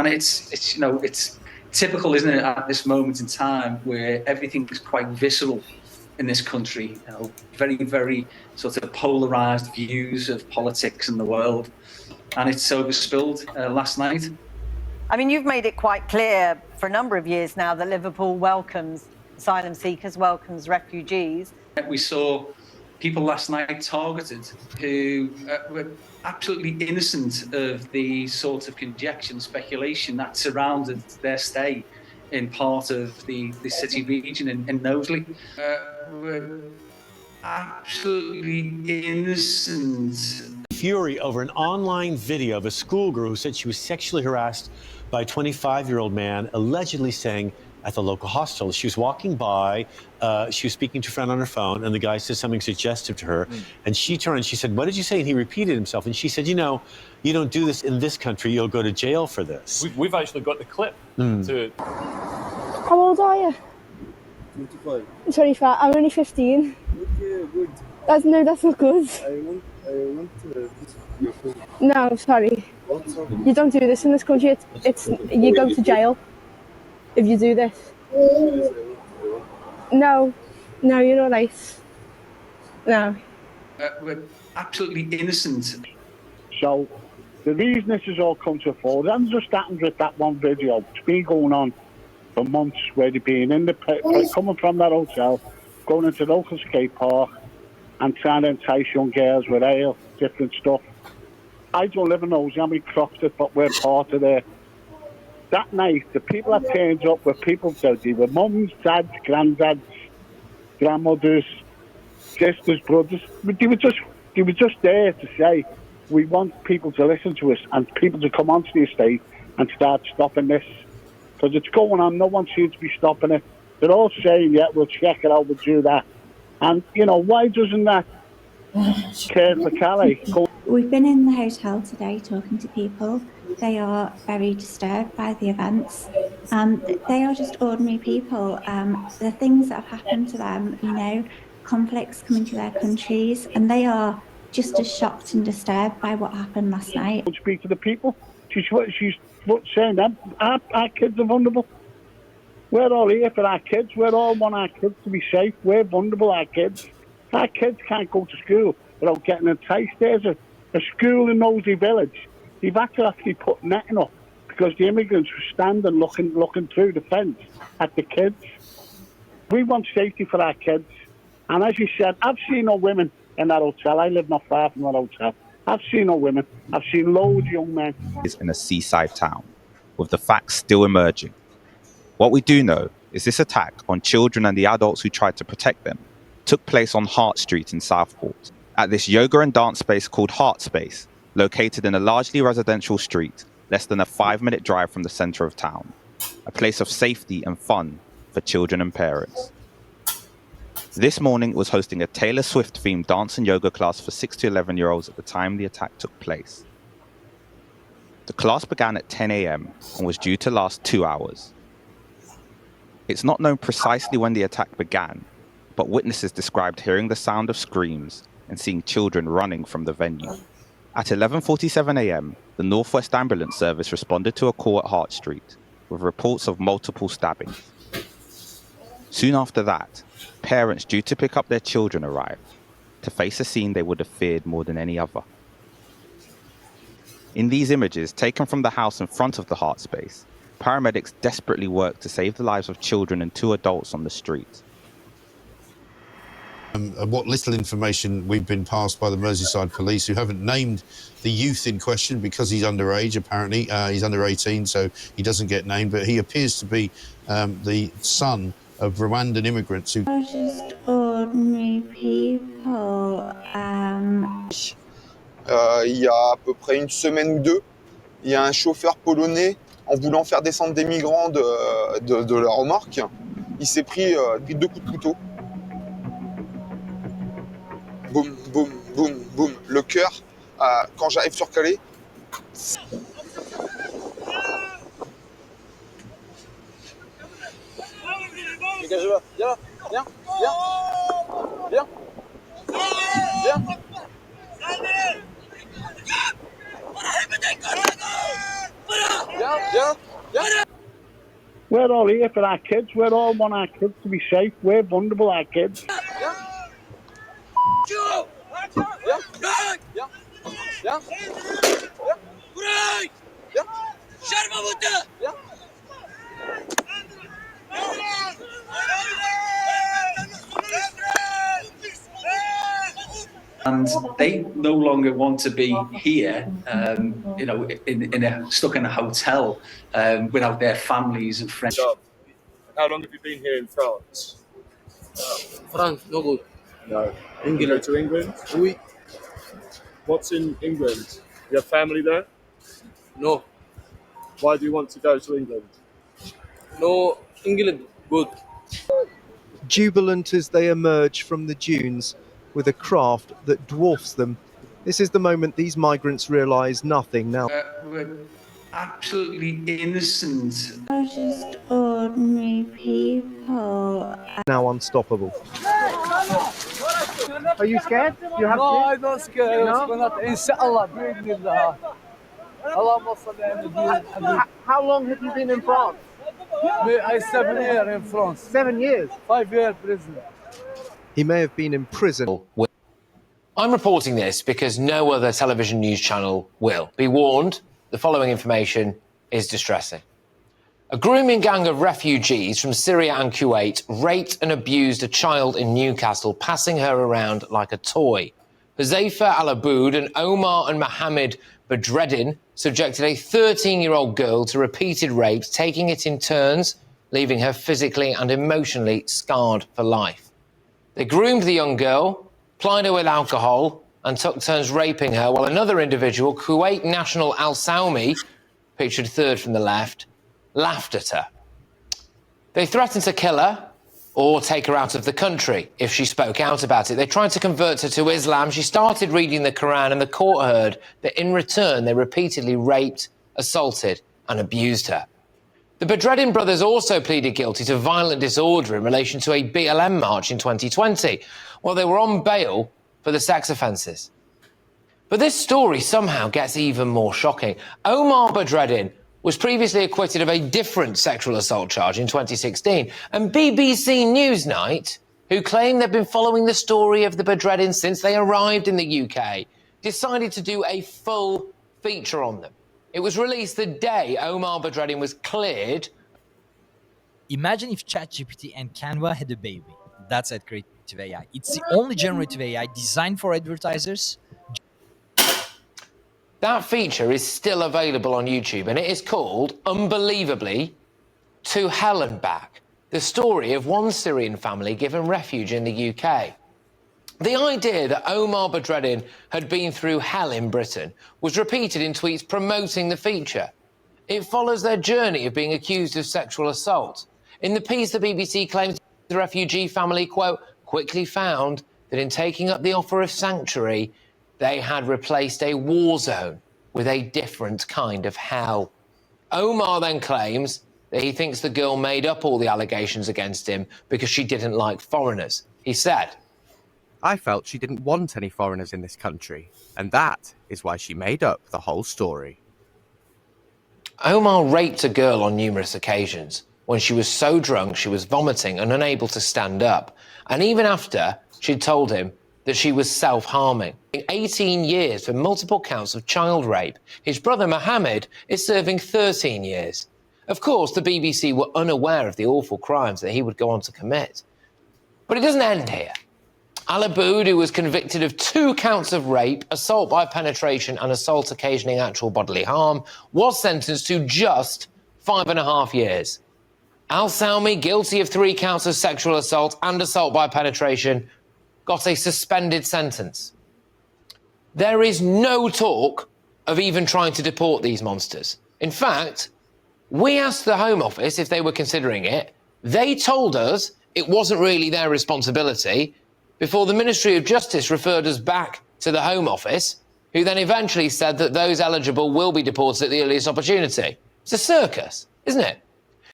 And it's you know, it's typical, isn't it, at this moment in time where everything is quite visceral in this country. You know, very, very sort of polarised views of politics in the world, and it's overspilled last night. I mean, you've made it quite clear for a number of years now that Liverpool welcomes asylum seekers, welcomes refugees. We saw people last night targeted who were absolutely innocent of the sort of conjecture and speculation that surrounded their stay in part of the city region in Knowsley. Were absolutely innocent. Fury over an online video of a schoolgirl who said she was sexually harassed by a 25-year-old man, allegedly saying at the local hostel. She was walking by, she was speaking to a friend on her phone, and the guy said something suggestive to her. And she turned and she said, "What did you say?" And he repeated himself. And she said, "You know, you don't do this in this country. You'll go to jail for this." We've actually got the clip to... How old are you? 25. 25. I'm only 15. Okay, good. That's not good. I want to your phone. No, sorry. What's up? You don't do this in this country. It's you go to jail if you do this. No, you're all right. No. We're absolutely innocent. So the reason this has all come to a fore, it hasn't just happened with that one video. It's been going on for months where they've been in coming from that hotel, going into the local skate park and trying to entice young girls with ale, different stuff. I don't live in those, I'm in Croxford, but we're part of there. That night, the people that turned up were people, they were mums, dads, granddads, grandmothers, sisters, brothers. They were just there to say, we want people to listen to us and people to come onto the estate and start stopping this. Because it's going on, no one seems to be stopping it. They're all saying, yeah, we'll check it out, we'll do that. And, you know, why doesn't that Kurt McCalley go? We've been in the hotel today talking to people. They are very disturbed by the events. They are just ordinary people. The things that have happened to them, you know, conflicts coming to their countries, and they are just as shocked and disturbed by what happened last night. Speak to the people. She's saying that our kids are vulnerable. We're all here for our kids. We all want our kids to be safe. We're vulnerable, our kids. Our kids can't go to school without getting enticed. There's a school in Knowsley Village. They've had to actually put netting up because the immigrants were standing looking through the fence at the kids. We want safety for our kids. And as you said, I've seen no women in that hotel. I live not far from that hotel. I've seen no women. I've seen loads of young men. Is in a seaside town, with the facts still emerging. What we do know is this attack on children and the adults who tried to protect them took place on Hart Street in Southport, at this yoga and dance space called Heart Space, located in a largely residential street, less than a 5-minute drive from the centre of town, a place of safety and fun for children and parents. This morning was hosting a Taylor Swift-themed dance and yoga class for 6 to 11-year-olds at the time the attack took place. The class began at 10 a.m. and was due to last 2 hours. It's not known precisely when the attack began, but witnesses described hearing the sound of screams and seeing children running from the venue. At 11:47 a.m., the Northwest Ambulance Service responded to a call at Hart Street with reports of multiple stabbings. Soon after that, parents due to pick up their children arrived to face a scene they would have feared more than any other. In these images, taken from the house in front of the Hart Space, paramedics desperately worked to save the lives of children and 2 adults on the street. What little information we've been passed by the Merseyside police, who haven't named the youth in question because he's underage, apparently. He's under 18, so he doesn't get named, but he appears to be the son of Rwandan immigrants who... Just ordinary people. Il y a à peu près une semaine ou deux, il y a un chauffeur polonais, en voulant faire descendre des migrants de la remorque, il s'est pris 2 coups de couteau. Boum, boum, boum, boum. Le cœur, quand j'arrive sur Calais. Dégage-moi, viens là, viens, viens, viens, viens. Viens. We're all here for our kids. We all want our kids to be safe. We're vulnerable, our kids. And they no longer want to be here, you know, stuck in a hotel without their families and friends. How long have you been here in France? France, no good. No. You go to England? Oui. What's in England? You have family there? No. Why do you want to go to England? No, England, good. Jubilant as they emerge from the dunes with a craft that dwarfs them. This is the moment these migrants realise nothing now. We're absolutely innocent. We're just ordinary people. Now unstoppable. Are you scared? You have No, I'm not scared. No? Inshallah, How long have you been in France? I 7 years in France. 7 years? 5 years prison. He may have been in prison. I'm reporting this because no other television news channel will. Be warned, the following information is distressing. A grooming gang of refugees from Syria and Kuwait raped and abused a child in Newcastle, passing her around like a toy. Huzaifa Al-Aboud and Omar and Mohammed Badreddin subjected a 13-year-old girl to repeated rapes, taking it in turns, leaving her physically and emotionally scarred for life. They groomed the young girl, plied her with alcohol, and took turns raping her, while another individual, Kuwait national Al-Saumi, pictured third from the left, laughed at her. They threatened to kill her or take her out of the country if she spoke out about it. They tried to convert her to Islam. She started reading the Quran, and the court heard that in return they repeatedly raped, assaulted and abused her. The Badreddin brothers also pleaded guilty to violent disorder in relation to a BLM march in 2020, while they were on bail for the sex offences. But this story somehow gets even more shocking. Omar Badreddin was previously acquitted of a different sexual assault charge in 2016, and BBC Newsnight, who claim they've been following the story of the Badreddins since they arrived in the UK, decided to do a full feature on them. It was released the day Omar Badreddin was cleared. Imagine if ChatGPT and Canva had a baby. That's at Creative AI. It's the only generative AI designed for advertisers. That feature is still available on YouTube, and it is called, unbelievably, To Hell and Back, the story of one Syrian family given refuge in the UK. The idea that Omar Badreddin had been through hell in Britain was repeated in tweets promoting the feature. It follows their journey of being accused of sexual assault. In the piece, the BBC claims the refugee family, quote, quickly found that in taking up the offer of sanctuary, they had replaced a war zone with a different kind of hell. Omar then claims that he thinks the girl made up all the allegations against him because she didn't like foreigners. He said, I felt she didn't want any foreigners in this country, and that is why she made up the whole story. Omar raped a girl on numerous occasions when she was so drunk she was vomiting and unable to stand up, and even after she'd told him that she was self-harming. 18 years for multiple counts of child rape. His brother Mohammed is serving 13 years. Of course, the BBC were unaware of the awful crimes that he would go on to commit. But it doesn't end here. Al-Aboud, who was convicted of 2 counts of rape, assault by penetration and assault occasioning actual bodily harm, was sentenced to just 5.5 years. Al-Saumi, guilty of 3 counts of sexual assault and assault by penetration, got a suspended sentence. There is no talk of even trying to deport these monsters. In fact, we asked the Home Office if they were considering it. They told us it wasn't really their responsibility before the Ministry of Justice referred us back to the Home Office, who then eventually said that those eligible will be deported at the earliest opportunity. It's a circus, isn't it?